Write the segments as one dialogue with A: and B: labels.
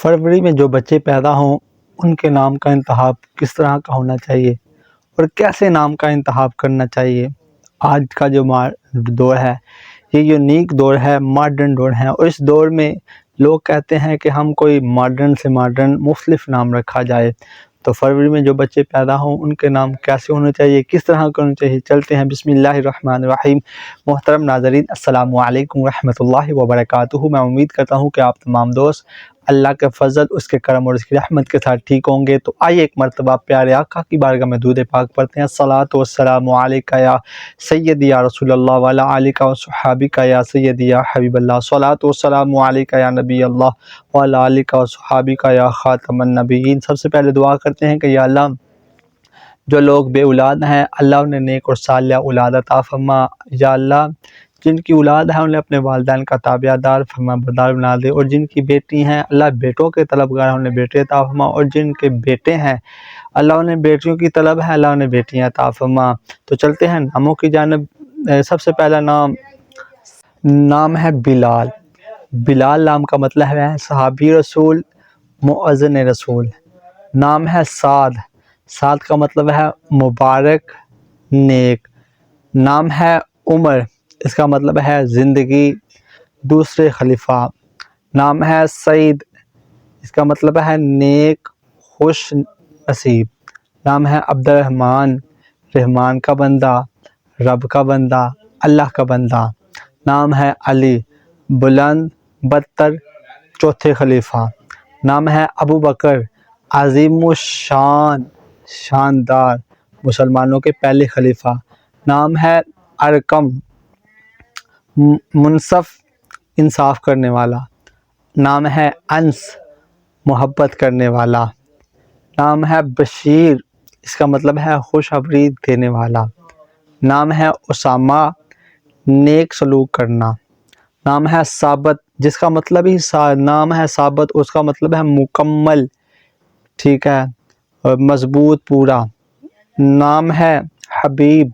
A: فروری میں جو بچے پیدا ہوں ان کے نام کا انتخاب کس طرح کا ہونا چاہیے اور کیسے نام کا انتخاب کرنا چاہیے۔ آج کا جو دور ہے یہ یونیک دور ہے، ماڈرن دور ہے، اور اس دور میں لوگ کہتے ہیں کہ ہم کوئی ماڈرن سے ماڈرن مختلف نام رکھا جائے۔ تو فروری میں جو بچے پیدا ہوں ان کے نام کیسے ہونے چاہیے، کس طرح کرنا چاہیے، چلتے ہیں۔ بسم اللہ الرحمن الرحیم۔ محترم ناظرین، السلام علیکم ورحمۃ اللہ وبرکاتہ۔ میں امید کرتا ہوں کہ آپ تمام دوست اللہ کے فضل، اس کے کرم اور اس کی رحمت کے ساتھ ٹھیک ہوں گے۔ تو آئیے ایک مرتبہ پیارے آقا کی بارگاہ میں درود پاک پڑھتے ہیں۔ الصلاۃ والسلام علیک یا سیدی یا رسول اللہ وعلی آلک و صحابک یا سیدی یا حبیب اللہ۔ الصلاۃ والسلام علیک یا نبی اللہ وعلی آلک و صحابک یا خاتم النبیین۔ سب سے پہلے دعا کرتے ہیں کہ یا اللہ جو لوگ بے اولاد ہیں اللہ انہیں نیک اور صالح اولاد عطا فرما۔ یا اللہ جن کی اولاد ہے انہیں اپنے والدین کا تابع دار فرما بردار بنا دے، اور جن کی بیٹی ہیں اللہ بیٹوں کے طلبگار ہیں انہیں بیٹے عطا فرما، اور جن کے بیٹے ہیں اللہ انہیں بیٹیوں کی طلب ہے اللہ انہیں بیٹیاں عطا فرما۔ تو چلتے ہیں ناموں کی جانب۔ سب سے پہلا نام ہے بلال۔ بلال نام کا مطلب ہے صحابی رسول، مؤذن رسول۔ نام ہے سعد۔ سعد کا مطلب ہے مبارک، نیک۔ نام ہے عمر، اس کا مطلب ہے زندگی، دوسرے خلیفہ۔ نام ہے سعید، اس کا مطلب ہے نیک، خوش نصیب۔ نام ہے عبد الرحمن، رحمان کا بندہ، رب کا بندہ، اللہ کا بندہ۔ نام ہے علی، بلند برتر، چوتھے خلیفہ۔ نام ہے ابو بکر، عظیم الشان، شاندار، مسلمانوں کے پہلے خلیفہ۔ نام ہے ارقم، منصف، انصاف کرنے والا۔ نام ہے انس، محبت کرنے والا۔ نام ہے بشیر، اس کا مطلب ہے خوشخبری دینے والا۔ نام ہے اسامہ، نیک سلوک کرنا۔ نام ہے ثابت، جس کا مطلب ہی نام ہے ثابت، اس کا مطلب ہے مکمل، ٹھیک ہے، اور مضبوط، پورا۔ نام ہے حبیب،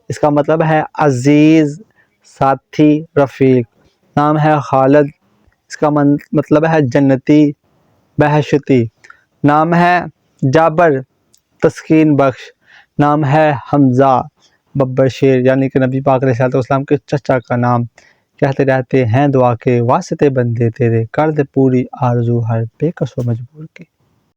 A: اس کا مطلب ہے عزیز، ساتھی، رفیق۔ نام ہے خالد، اس کا مطلب ہے جنتی، بہشتی۔ نام ہے جابر، تسکین بخش۔ نام ہے حمزہ، ببر شیر، یعنی کہ نبی پاک علیہ السلام کے چچا کا نام۔ کہتے رہتے ہیں دعا کے واسطے بندے تیرے، کر دے پوری آرزو ہر بے کس و مجبور کی۔